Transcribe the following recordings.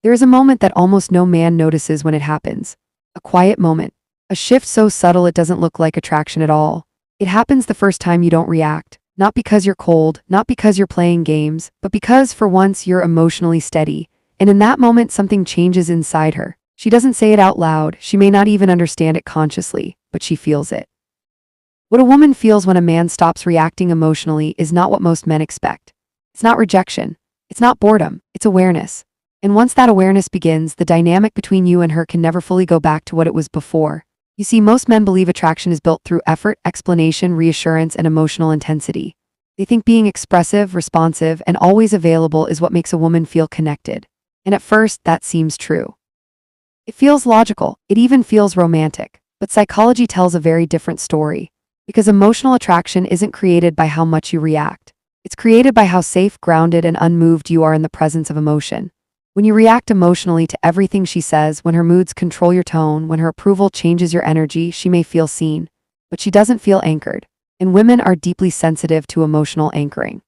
There is a moment that almost no man notices when it happens. A quiet moment. A shift so subtle it doesn't look like attraction at all. It happens the first time you don't react. Not because you're cold, not because you're playing games, but because for once you're emotionally steady. And in that moment something changes inside her. She doesn't say it out loud, she may not even understand it consciously, but she feels it. What a woman feels when a man stops reacting emotionally is not what most men expect. It's not rejection. It's not boredom. It's awareness. And once that awareness begins, the dynamic between you and her can never fully go back to what it was before. You see, most men believe attraction is built through effort, explanation, reassurance, and emotional intensity. They think being expressive, responsive, and always available is what makes a woman feel connected. And at first, that seems true. It feels logical, it even feels romantic. But psychology tells a very different story. Because emotional attraction isn't created by how much you react. It's created by how safe, grounded, and unmoved you are in the presence of emotion. When you react emotionally to everything she says, when her moods control your tone, when her approval changes your energy, she may feel seen. But she doesn't feel anchored. And women are deeply sensitive to emotional anchoring.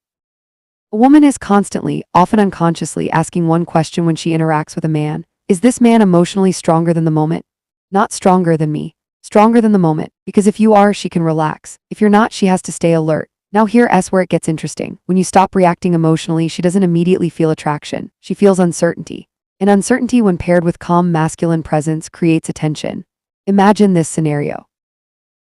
A woman is constantly, often unconsciously, asking one question when she interacts with a man. Is this man emotionally stronger than the moment? Not stronger than me. Stronger than the moment. Because if you are, she can relax. If you're not, she has to stay alert. Now here's where it gets interesting. When you stop reacting emotionally, she doesn't immediately feel attraction. She feels uncertainty. And uncertainty, when paired with calm masculine presence, creates a tension. Imagine this scenario.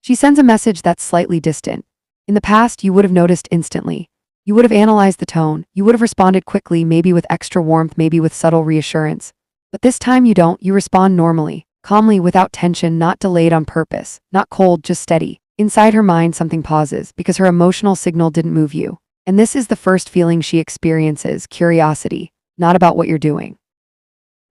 She sends a message that's slightly distant. In the past, you would have noticed instantly. You would have analyzed the tone. You would have responded quickly, maybe with extra warmth, maybe with subtle reassurance. But this time you don't. You respond normally, calmly, without tension, not delayed on purpose, not cold, just steady. Inside her mind, something pauses because her emotional signal didn't move you. And this is the first feeling she experiences, curiosity, not about what you're doing,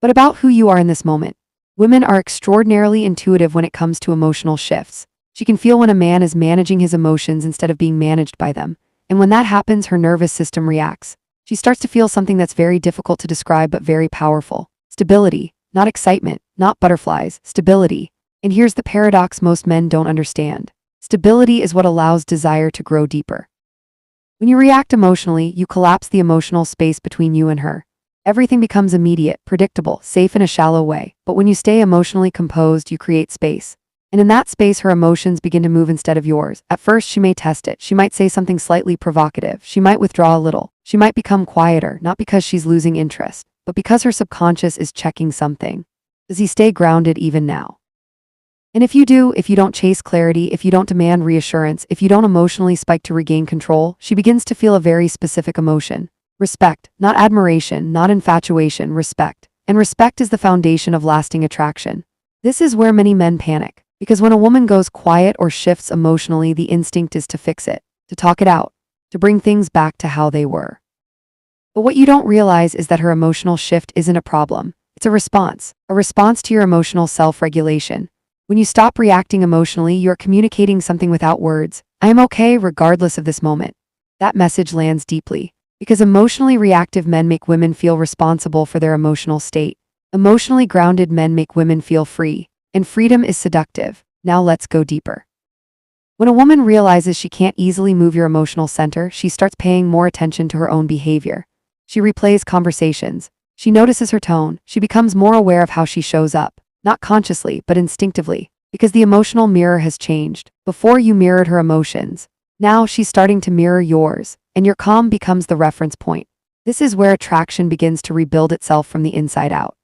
but about who you are in this moment. Women are extraordinarily intuitive when it comes to emotional shifts. She can feel when a man is managing his emotions instead of being managed by them. And when that happens, her nervous system reacts. She starts to feel something that's very difficult to describe but very powerful. Stability, not excitement, not butterflies, stability. And here's the paradox most men don't understand. Stability is what allows desire to grow deeper. When you react emotionally, you collapse the emotional space between you and her. Everything becomes immediate, predictable, safe in a shallow way. But when you stay emotionally composed, you create space. And in that space, her emotions begin to move instead of yours. At first, she may test it. She might say something slightly provocative. She might withdraw a little. She might become quieter, not because she's losing interest, but because her subconscious is checking something. Does he stay grounded even now? And if you do, if you don't chase clarity, if you don't demand reassurance, if you don't emotionally spike to regain control, she begins to feel a very specific emotion. Respect, not admiration, not infatuation, respect. And respect is the foundation of lasting attraction. This is where many men panic, because when a woman goes quiet or shifts emotionally, the instinct is to fix it, to talk it out, to bring things back to how they were. But what you don't realize is that her emotional shift isn't a problem. It's a response to your emotional self-regulation. When you stop reacting emotionally, you're communicating something without words. I am okay regardless of this moment. That message lands deeply, because emotionally reactive men make women feel responsible for their emotional state. Emotionally grounded men make women feel free, and freedom is seductive. Now let's go deeper. When a woman realizes she can't easily move your emotional center, she starts paying more attention to her own behavior. She replays conversations. She notices her tone. She becomes more aware of how she shows up. Not consciously, but instinctively, because the emotional mirror has changed. Before you mirrored her emotions. Now she's starting to mirror yours, and your calm becomes the reference point. This is where attraction begins to rebuild itself from the inside out.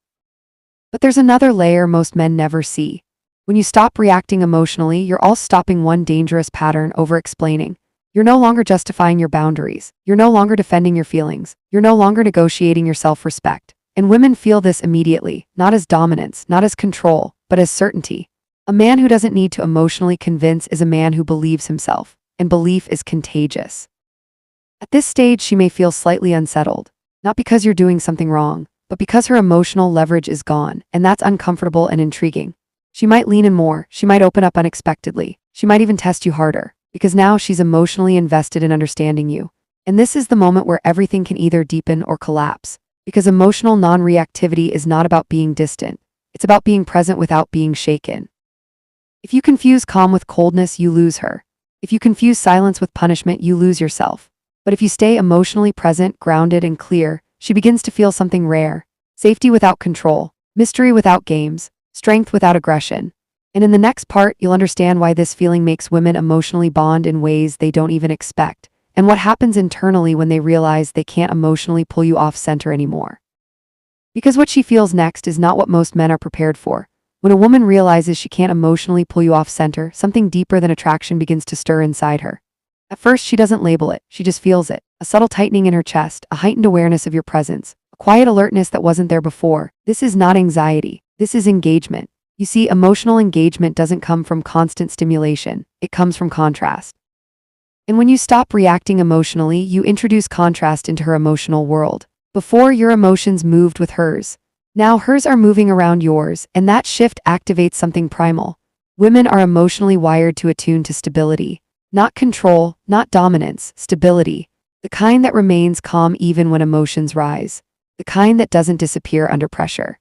But there's another layer most men never see. When you stop reacting emotionally, you're all stopping one dangerous pattern: over-explaining. You're no longer justifying your boundaries. You're no longer defending your feelings. You're no longer negotiating your self-respect. And women feel this immediately, not as dominance, not as control, but as certainty. A man who doesn't need to emotionally convince is a man who believes himself, and belief is contagious. At this stage, she may feel slightly unsettled, not because you're doing something wrong, but because her emotional leverage is gone, and that's uncomfortable and intriguing. She might lean in more, she might open up unexpectedly, she might even test you harder, because now she's emotionally invested in understanding you. And this is the moment where everything can either deepen or collapse. Because emotional non-reactivity is not about being distant. It's about being present without being shaken. If you confuse calm with coldness, you lose her. If you confuse silence with punishment, you lose yourself. But if you stay emotionally present, grounded, and clear, she begins to feel something rare. safety without control, mystery without games, strength without aggression. And in the next part, you'll understand why this feeling makes women emotionally bond in ways they don't even expect, and what happens internally when they realize they can't emotionally pull you off center anymore. Because what she feels next is not what most men are prepared for. When a woman realizes she can't emotionally pull you off center, something deeper than attraction begins to stir inside her. At first, she doesn't label it, she just feels it. A subtle tightening in her chest, a heightened awareness of your presence, a quiet alertness that wasn't there before. This is not anxiety, this is engagement. You see, emotional engagement doesn't come from constant stimulation, it comes from contrast. And when you stop reacting emotionally, you introduce contrast into her emotional world. Before, your emotions moved with hers. Now hers are moving around yours, and that shift activates something primal. Women are emotionally wired to attune to stability. Not control, not dominance, stability. The kind that remains calm even when emotions rise. The kind that doesn't disappear under pressure.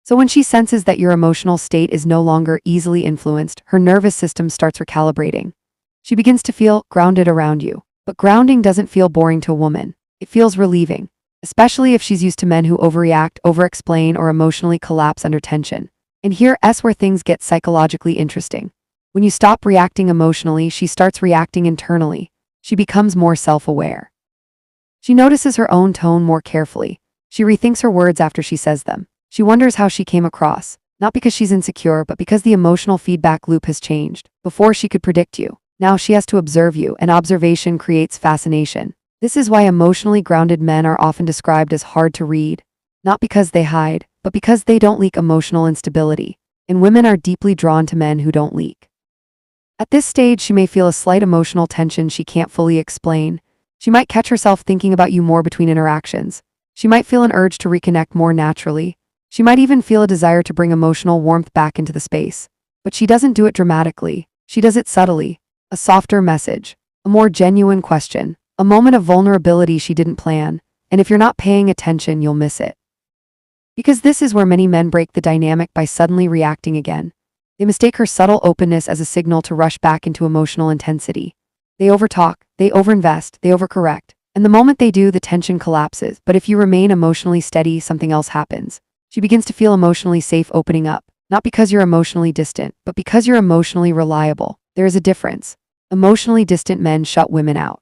So when she senses that your emotional state is no longer easily influenced, her nervous system starts recalibrating. She begins to feel grounded around you. But grounding doesn't feel boring to a woman. It feels relieving, especially if she's used to men who overreact, overexplain, or emotionally collapse under tension. And here's where things get psychologically interesting. When you stop reacting emotionally, she starts reacting internally. She becomes more self-aware. She notices her own tone more carefully. She rethinks her words after she says them. She wonders how she came across, not because she's insecure, but because the emotional feedback loop has changed. Before, she could predict you. Now she has to observe you, and observation creates fascination. This is why emotionally grounded men are often described as hard to read. Not because they hide, but because they don't leak emotional instability. And women are deeply drawn to men who don't leak. At this stage, she may feel a slight emotional tension she can't fully explain. She might catch herself thinking about you more between interactions. She might feel an urge to reconnect more naturally. She might even feel a desire to bring emotional warmth back into the space. But she doesn't do it dramatically. She does it subtly. A softer message. A more genuine question. A moment of vulnerability she didn't plan. And if you're not paying attention, you'll miss it. Because this is where many men break the dynamic by suddenly reacting again. They mistake her subtle openness as a signal to rush back into emotional intensity. They overtalk, they overinvest, they overcorrect. And the moment they do, the tension collapses. But if you remain emotionally steady, something else happens. She begins to feel emotionally safe opening up, not because you're emotionally distant, but because you're emotionally reliable. There is a difference. Emotionally distant men shut women out.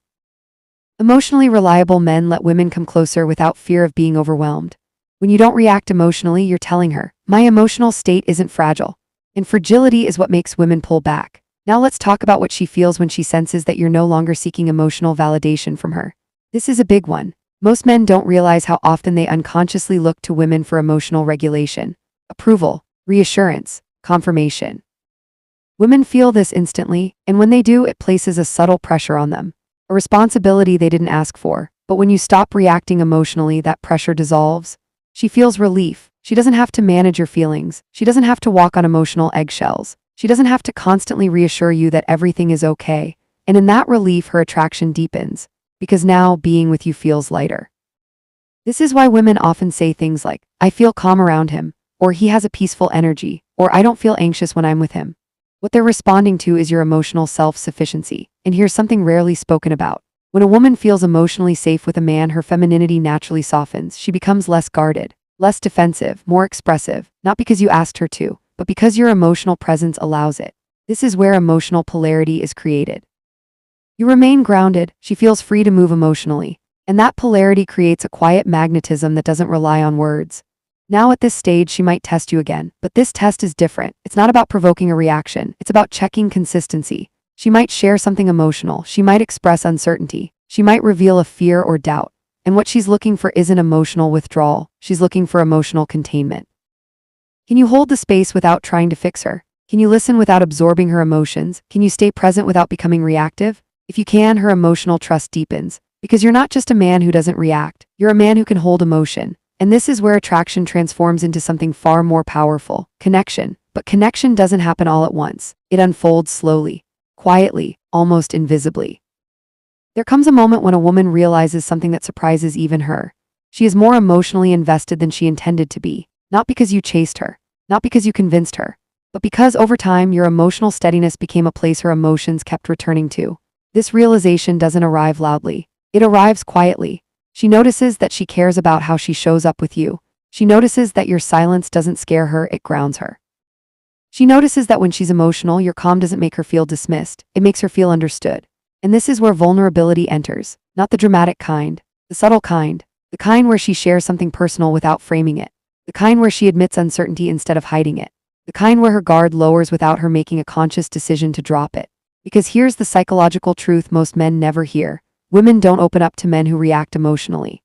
Emotionally reliable men let women come closer without fear of being overwhelmed. When you don't react emotionally, you're telling her, my emotional state isn't fragile. And fragility is what makes women pull back. Now let's talk about what she feels when she senses that you're no longer seeking emotional validation from her. This is a big one. Most men don't realize how often they unconsciously look to women for emotional regulation, approval, reassurance, confirmation. Women feel this instantly, and when they do, it places a subtle pressure on them, a responsibility they didn't ask for. But when you stop reacting emotionally, that pressure dissolves. She feels relief. She doesn't have to manage your feelings. She doesn't have to walk on emotional eggshells. She doesn't have to constantly reassure you that everything is okay. And in that relief, her attraction deepens. Because now being with you feels lighter. This is why women often say things like, I feel calm around him, or he has a peaceful energy, or I don't feel anxious when I'm with him. What they're responding to is your emotional self-sufficiency. And here's something rarely spoken about. When a woman feels emotionally safe with a man, her femininity naturally softens. She becomes less guarded, less defensive, more expressive, not because you asked her to, but because your emotional presence allows it. This is where emotional polarity is created. You remain grounded, she feels free to move emotionally, and that polarity creates a quiet magnetism that doesn't rely on words. Now at this stage, she might test you again, but this test is different. It's not about provoking a reaction, it's about checking consistency. She might share something emotional, she might express uncertainty, she might reveal a fear or doubt, and what she's looking for isn't emotional withdrawal, she's looking for emotional containment. Can you hold the space without trying to fix her? Can you listen without absorbing her emotions? Can you stay present without becoming reactive? If you can, her emotional trust deepens. Because you're not just a man who doesn't react, you're a man who can hold emotion. And this is where attraction transforms into something far more powerful, connection. But connection doesn't happen all at once. It unfolds slowly, quietly, almost invisibly. There comes a moment when a woman realizes something that surprises even her. She is more emotionally invested than she intended to be. Not because you chased her, not because you convinced her, but because over time your emotional steadiness became a place her emotions kept returning to. This realization doesn't arrive loudly. It arrives quietly. She notices that she cares about how she shows up with you. She notices that your silence doesn't scare her, it grounds her. She notices that when she's emotional, your calm doesn't make her feel dismissed, it makes her feel understood. And this is where vulnerability enters, not the dramatic kind, the subtle kind, the kind where she shares something personal without framing it, the kind where she admits uncertainty instead of hiding it, the kind where her guard lowers without her making a conscious decision to drop it. Because here's the psychological truth most men never hear: women don't open up to men who react emotionally.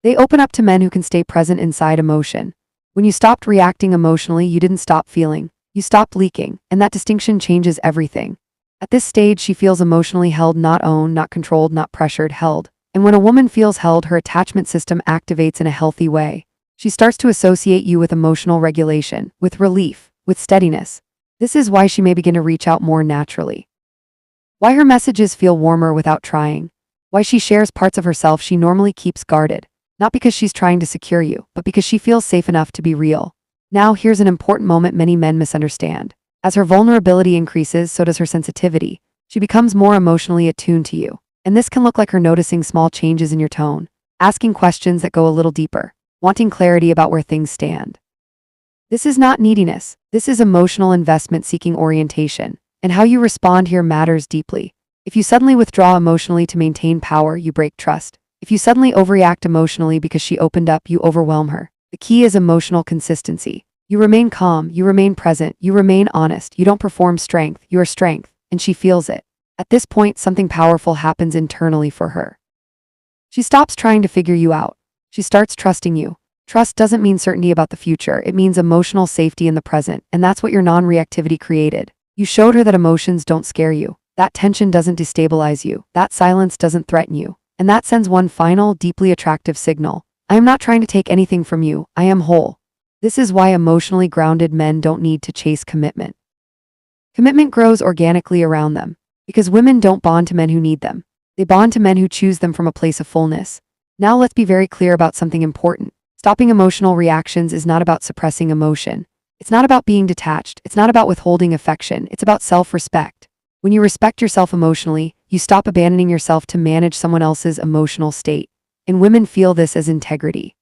They open up to men who can stay present inside emotion. When you stopped reacting emotionally, you didn't stop feeling, you stopped leaking, and that distinction changes everything. At this stage, she feels emotionally held, not owned, not controlled, not pressured, held. And when a woman feels held, her attachment system activates in a healthy way. She starts to associate you with emotional regulation, with relief, with steadiness. This is why she may begin to reach out more naturally. Why her messages feel warmer without trying. Why she shares parts of herself she normally keeps guarded. Not because she's trying to secure you, but because she feels safe enough to be real. Now, here's an important moment many men misunderstand. As her vulnerability increases, so does her sensitivity. She becomes more emotionally attuned to you. And this can look like her noticing small changes in your tone, asking questions that go a little deeper, wanting clarity about where things stand. This is not neediness. This is emotional investment seeking orientation. And how you respond here matters deeply. If you suddenly withdraw emotionally to maintain power, you break trust. If you suddenly overreact emotionally because she opened up, you overwhelm her. The key is emotional consistency. You remain calm, you remain present, you remain honest, you don't perform strength, you are strength, and she feels it. At this point, something powerful happens internally for her. She stops trying to figure you out. She starts trusting you. Trust doesn't mean certainty about the future, it means emotional safety in the present, and that's what your non-reactivity created. You showed her that emotions don't scare you, that tension doesn't destabilize you, that silence doesn't threaten you, and that sends one final, deeply attractive signal. I am not trying to take anything from you, I am whole. This is why emotionally grounded men don't need to chase commitment. Commitment grows organically around them, because women don't bond to men who need them. They bond to men who choose them from a place of fullness. Now let's be very clear about something important. Stopping emotional reactions is not about suppressing emotion. It's not about being detached. It's not about withholding affection. It's about self-respect. When you respect yourself emotionally, you stop abandoning yourself to manage someone else's emotional state. And women feel this as integrity.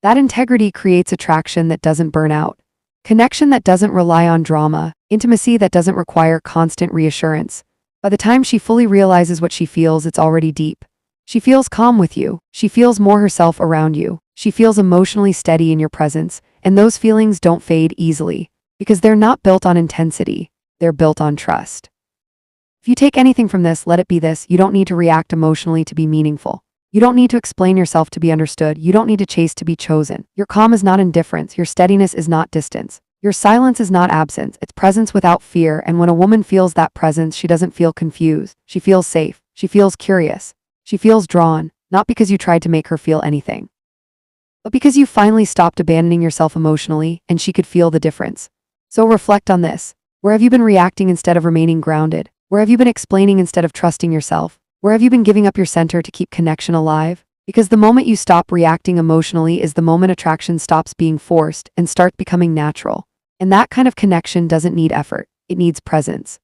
That integrity creates attraction that doesn't burn out, connection that doesn't rely on drama, intimacy that doesn't require constant reassurance. By the time she fully realizes what she feels, it's already deep. She feels calm with you. She feels more herself around you. She feels emotionally steady in your presence, and those feelings don't fade easily, because they're not built on intensity, they're built on trust. If you take anything from this, let it be this: you don't need to react emotionally to be meaningful. You don't need to explain yourself to be understood. You don't need to chase to be chosen. Your calm is not indifference. Your steadiness is not distance. Your silence is not absence. It's presence without fear. And when a woman feels that presence, she doesn't feel confused. She feels safe. She feels curious. She feels drawn, not because you tried to make her feel anything, but because you finally stopped abandoning yourself emotionally, and she could feel the difference. So reflect on this. Where have you been reacting instead of remaining grounded? Where have you been explaining instead of trusting yourself? Where have you been giving up your center to keep connection alive? Because the moment you stop reacting emotionally is the moment attraction stops being forced and starts becoming natural. And that kind of connection doesn't need effort. It needs presence.